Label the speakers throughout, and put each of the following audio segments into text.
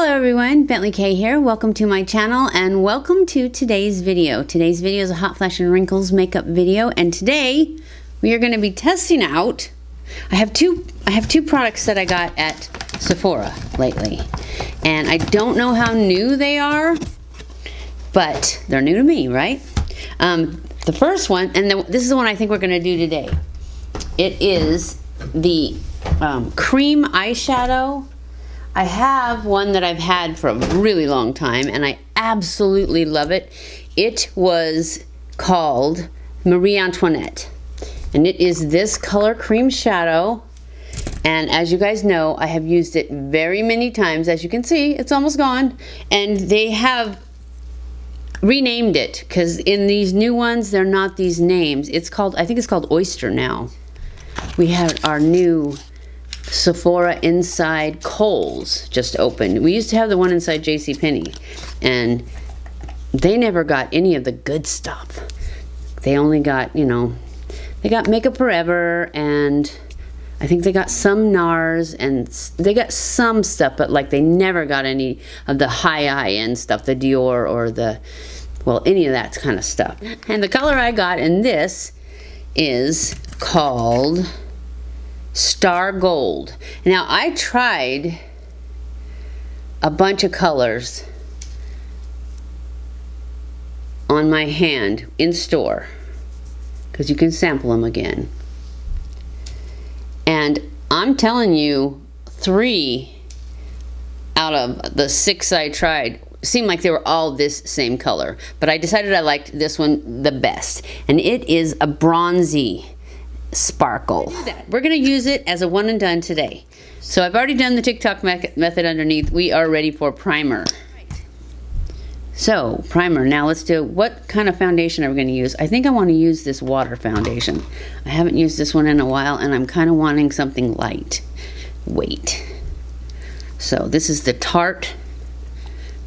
Speaker 1: Hello everyone, BentlyK here. Welcome to my channel and welcome to today's video. Today's video is a Hot Flash and Wrinkles makeup video, and today we are going to be testing out. I have two products that I got at Sephora lately, and I don't know how new they are, but they're new to me, right? The first one, and this is the one I think we're going to do today. It is the cream eyeshadow. I have one that I've had for a really long time and I absolutely love it. It was called Marie Antoinette, and it is this color cream shadow, and as you guys know, I have used it very many times. As you can see, it's almost gone, and they have renamed it because in these new ones they're not these names. It's called, I think it's called Oyster now. We have our new Sephora inside Kohl's just opened. We used to have the one inside JCPenney, and they never got any of the good stuff. They only got, you know, they got Makeup Forever, and I think they got some NARS, and they got some stuff, but like they never got any of the high-end stuff, the Dior or the, well, any of that kind of stuff. And the color I got in this is called Star Gold. Now I tried a bunch of colors on my hand in store because you can sample them again, and I'm telling you, 3 out of the 6 I tried seemed like they were all this same color, but I decided I liked this one the best, and it is a bronzy sparkle. We're going to use it as a one and done today. So I've already done the TikTok method underneath. We are ready for primer. So primer, now let's do, what kind of foundation are we going to use? I think I want to use this water foundation. I haven't used this one in a while, and I'm kind of wanting something light weight. So this is the Tarte,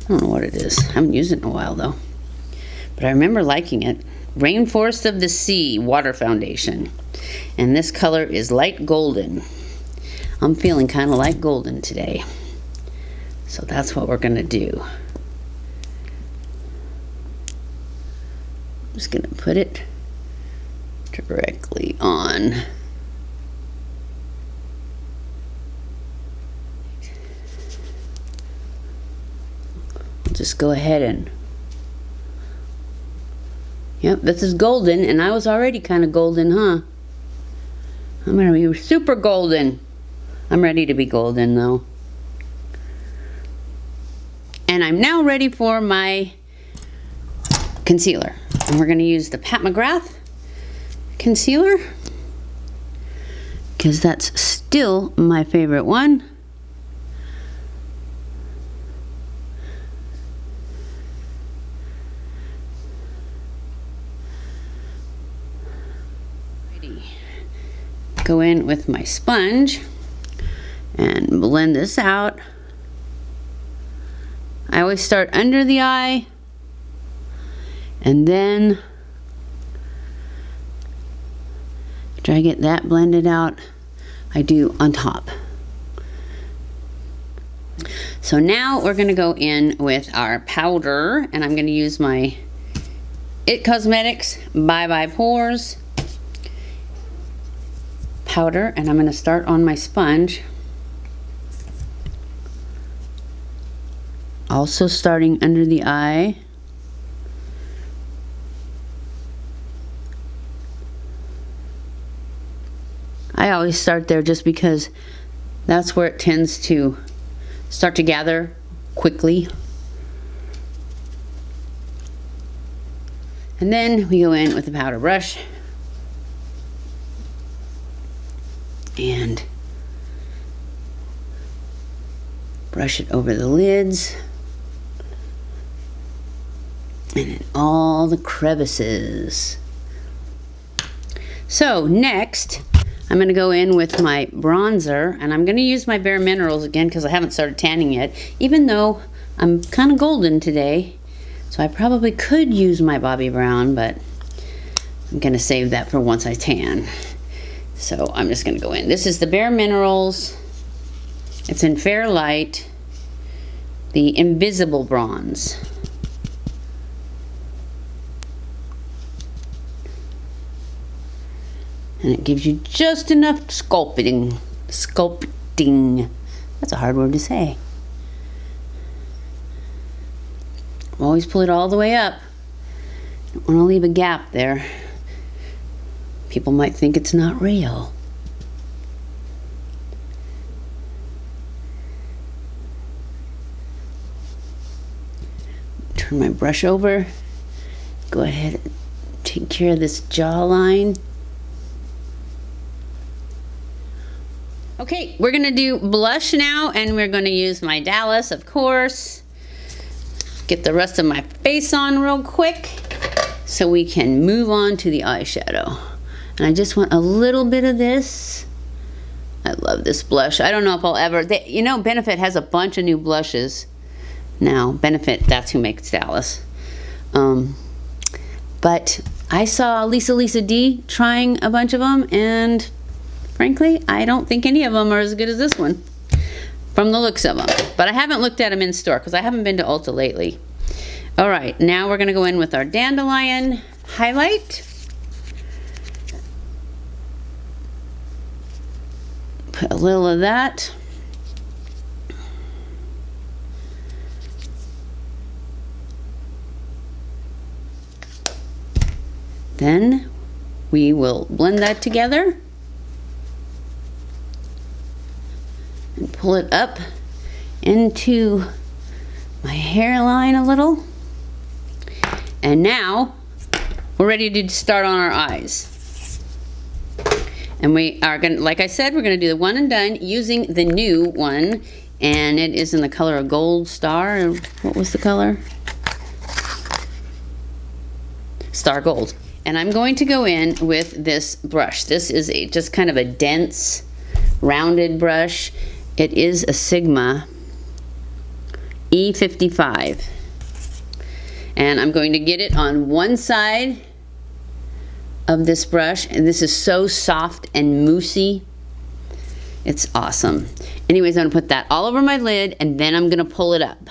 Speaker 1: I don't know what it is. I haven't used it in a while though, but I remember liking it. Rainforest of the Sea water foundation, and this color is light golden. I'm feeling kind of light golden today, so that's what we're gonna do. I'm just gonna put it directly on. I'll just go ahead and, yep, this is golden, and I was already kind of golden, huh? I'm gonna be super golden. I'm ready to be golden though. And I'm now ready for my concealer. And we're gonna use the Pat McGrath concealer because that's still my favorite one. Go in with my sponge and blend this out. I always start under the eye, and then after I get that blended out, I do on top. So now we're going to go in with our powder, and I'm going to use my IT Cosmetics Bye Bye Pores powder, and I'm going to start on my sponge, also starting under the eye. I always start there just because that's where it tends to start to gather quickly. And then we go in with the powder brush and brush it over the lids and in all the crevices. So next I'm going to go in with my bronzer, and I'm going to use my Bare Minerals again because I haven't started tanning yet, even though I'm kind of golden today, so I probably could use my Bobbi Brown, but I'm going to save that for once I tan. So I'm just going to go in. This is the Bare Minerals. It's in Fair Light. the Invisible Bronze. And it gives you just enough sculpting. That's a hard word to say. Always pull it all the way up. Don't want to leave a gap there. People might think it's not real. Turn my brush over. Go ahead and take care of this jawline. Okay, we're gonna do blush now, and we're gonna use my Dallas, of course. Get the rest of my face on real quick so we can move on to the eyeshadow. And I just want a little bit of this. I love this blush. I don't know if I'll ever, you know, Benefit has a bunch of new blushes now. Benefit, that's who makes Dallas. But I saw Lisa D trying a bunch of them, and frankly, I don't think any of them are as good as this one, from the looks of them. But I haven't looked at them in store because I haven't been to Ulta lately. All right, now we're gonna go in with our Dandelion highlight. Put a little of that. Then we will blend that together and pull it up into my hairline a little. And now we're ready to start on our eyes. And we are gonna, like I said, we're gonna do the one and done using the new one, and it is in the color of Gold Star. What was the color? Star Gold. And I'm going to go in with this brush. This is just kind of a dense, rounded brush. It is a Sigma E55. And I'm going to get it on one side of this brush, and this is so soft and moussey. It's awesome. Anyways, I'm gonna put that all over my lid, and then I'm gonna pull it up.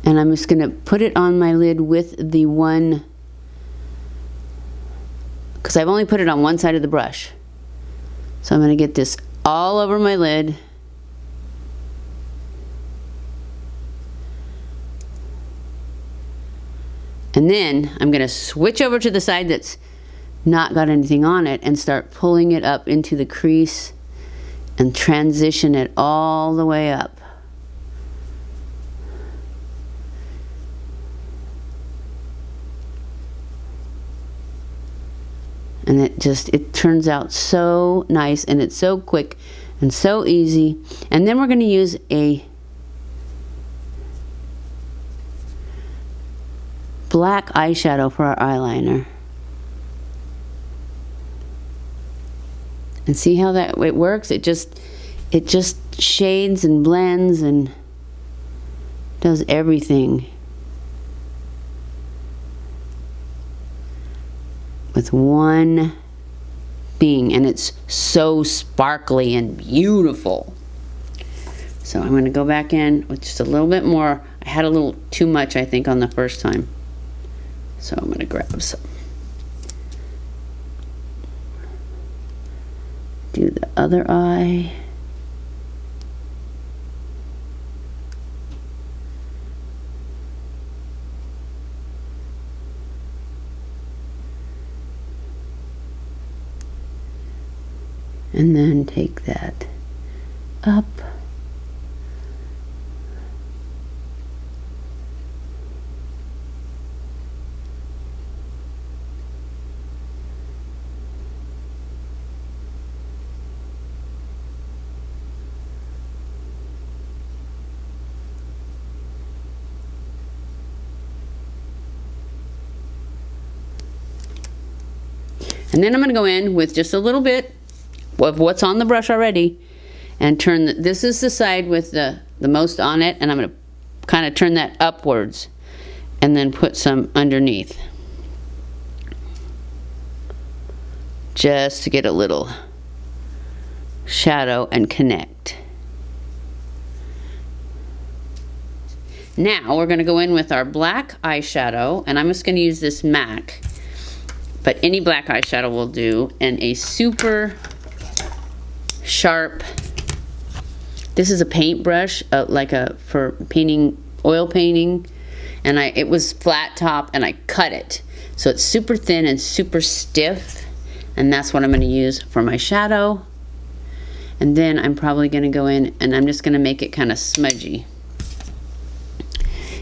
Speaker 1: And I'm just gonna put it on my lid with the one, because I've only put it on one side of the brush. So I'm gonna get this all over my lid. And then I'm gonna switch over to the side that's not got anything on it and start pulling it up into the crease and transition it all the way up. And it turns out so nice, and it's so quick and so easy. And then we're gonna use a black eyeshadow for our eyeliner. And see how that it works? It just shades and blends and does everything with one thing, and it's so sparkly and beautiful. So I'm going to go back in with just a little bit more. I had a little too much, I think, on the first time. So I'm going to grab some. Do the other eye. And then take that up. And then I'm going to go in with just a little bit of what's on the brush already and turn this is the side with the most on it, and I'm going to kind of turn that upwards and then put some underneath. just to get a little shadow and connect. Now we're going to go in with our black eyeshadow, and I'm just going to use this MAC, but any black eyeshadow will do, and a super sharp, this is a paintbrush, for painting, oil painting, and it was flat top, and I cut it. So it's super thin and super stiff, and that's what I'm going to use for my shadow. And then I'm probably going to go in and I'm just going to make it kind of smudgy,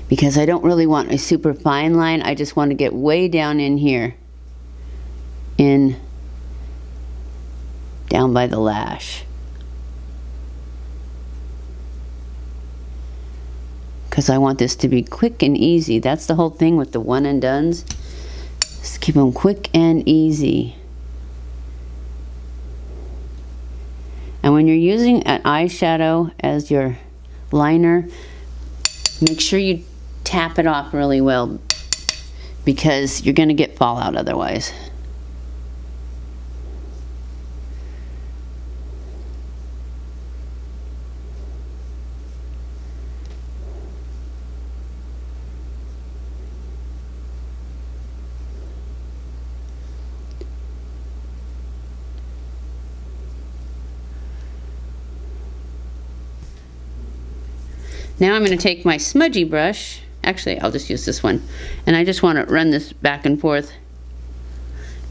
Speaker 1: because I don't really want a super fine line. I just want to get way down in here, down by the lash. Because I want this to be quick and easy. That's the whole thing with the one and dones. Just keep them quick and easy. And when you're using an eyeshadow as your liner, make sure you tap it off really well, because you're going to get fallout otherwise. Now I'm going to take my smudgy brush, actually I'll just use this one, and I just want to run this back and forth,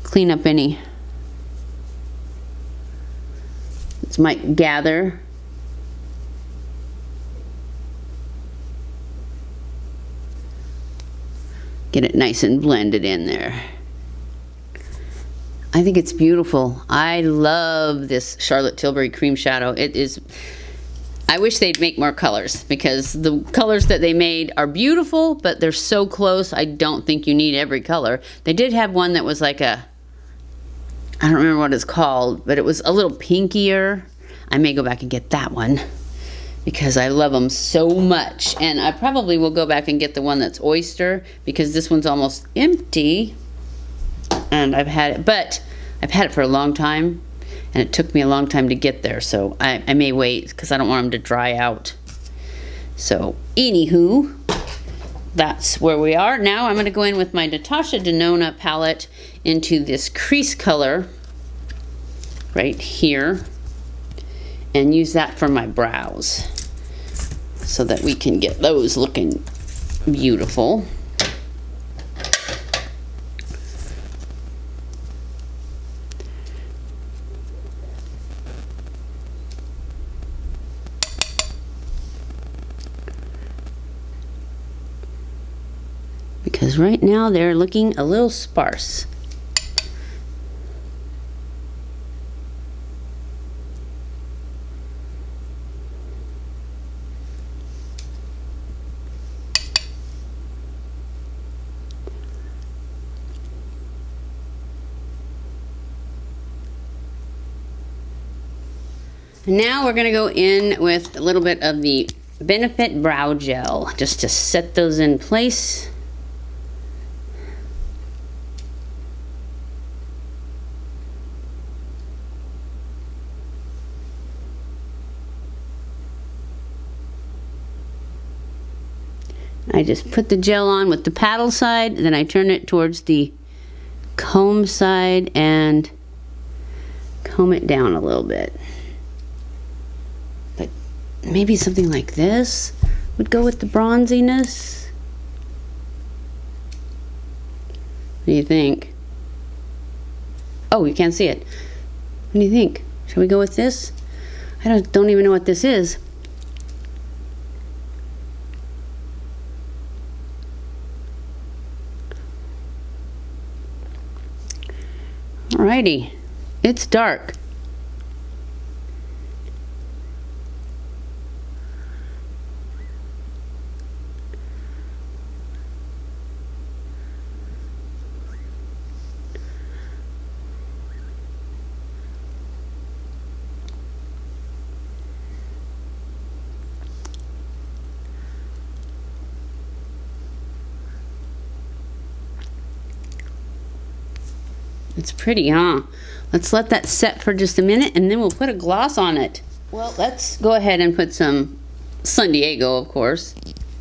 Speaker 1: clean up any, it might gather. Get it nice and blended in there. I think it's beautiful. I love this Charlotte Tilbury cream shadow. It is, I wish they'd make more colors, because the colors that they made are beautiful, but they're so close, I don't think you need every color. They did have one that was like a, I don't remember what it's called, but it was a little pinkier. I may go back and get that one, because I love them so much. And I probably will go back and get the one that's oyster, because this one's almost empty. And I've had it, but I've had it for a long time. And it took me a long time to get there, so I may wait, because I don't want them to dry out. So, anywho, that's where we are. Now I'm going to go in with my Natasha Denona palette into this crease color right here, and use that for my brows, so that we can get those looking beautiful. Because right now they're looking a little sparse. And now we're going to go in with a little bit of the Benefit Brow Gel, just to set those in place. I just put the gel on with the paddle side, then I turn it towards the comb side and comb it down a little bit. But maybe something like this would go with the bronziness. What do you think? Oh, you can't see it. What do you think? Shall we go with this? I don't even know what this is. Alrighty, it's dark. It's pretty, huh? Let's let that set for just a minute, and then we'll put a gloss on it. Well, let's go ahead and put some San Diego, of course,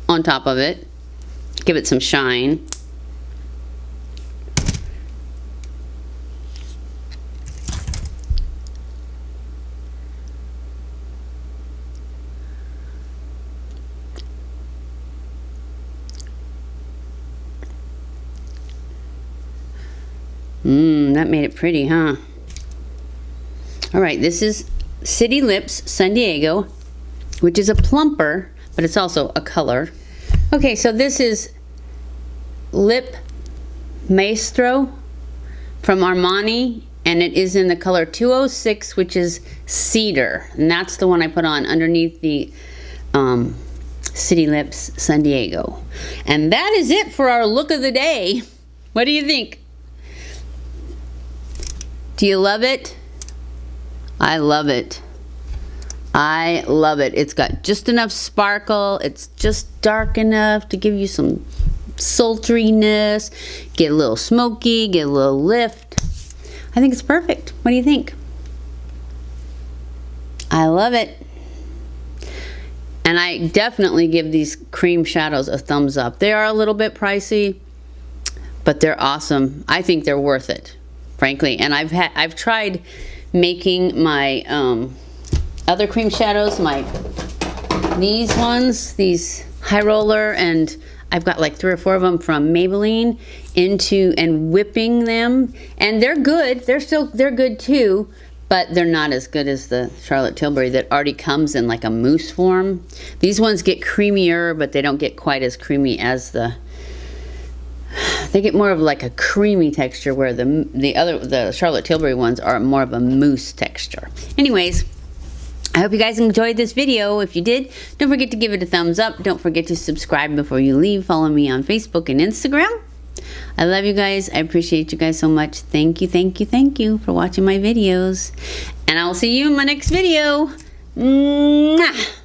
Speaker 1: on top of it. Give it some shine. That made it pretty, huh? All right, this is City Lips San Diego, which is a plumper, but it's also a color. Okay, so this is Lip Maestro from Armani, and it is in the color 206, which is Cedar. And that's the one I put on underneath the City Lips San Diego. And that is it for our look of the day. What do you think? Do you love it? I love it. I love it. It's got just enough sparkle. It's just dark enough to give you some sultriness. Get a little smoky, get a little lift. I think it's perfect. What do you think? I love it. And I definitely give these cream shadows a thumbs up. They are a little bit pricey, but they're awesome. I think they're worth it, frankly. And I've tried making my other cream shadows, these ones, these high roller, and I've got like 3 or 4 of them from Maybelline and whipping them, and they're good. They're good too, but they're not as good as the Charlotte Tilbury that already comes in like a mousse form. These ones get creamier, but they don't get quite as creamy as they get more of like a creamy texture, where the Charlotte Tilbury ones are more of a mousse texture. Anyways, I hope you guys enjoyed this video. If you did, don't forget to give it a thumbs up. Don't forget to subscribe before you leave. Follow me on Facebook and Instagram. I love you guys. I appreciate you guys so much. Thank you, thank you, thank you for watching my videos. And I will see you in my next video. Mwah!